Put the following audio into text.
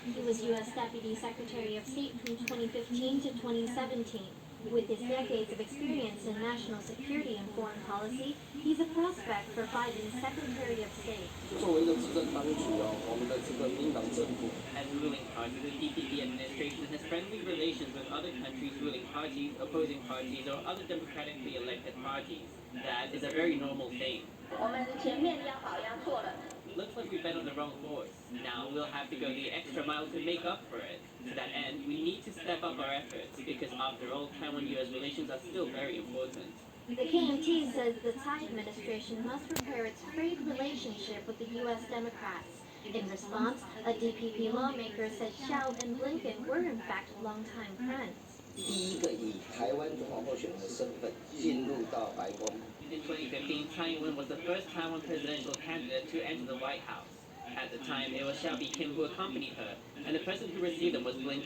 He was U.S. Deputy Secretary of State from 2015 to 2017. With his decades of experience in national security and foreign policy, he's a prospect for Biden's Secretary of State. 作为一个执政当局我们的这个民党政府 As ruling party, the DPP administration has friendly relations with other countries' ruling parties, opposing parties, or other democratically elected parties. That is a very normal thing. 我们前面要好要做了。 Looks like we bet on the wrong horse. Now we'll have to go the extra mile to make up for it. To that end, we need to step up our efforts because after all, Taiwan-US relations are still very important. The KMT says the Tsai administration must repair its frayed relationship with the U.S. Democrats. In response, a DPP lawmaker said Xiao and Blinken were in fact longtime friends. 第一个以台湾总统候选人的身份进入到白宫。 In 2015, Tsai Ing-wen was the first Taiwan presidential candidate to enter the White House. At the time, it was Xiao Bi-khim who accompanied her, and the person who received them was Blinken.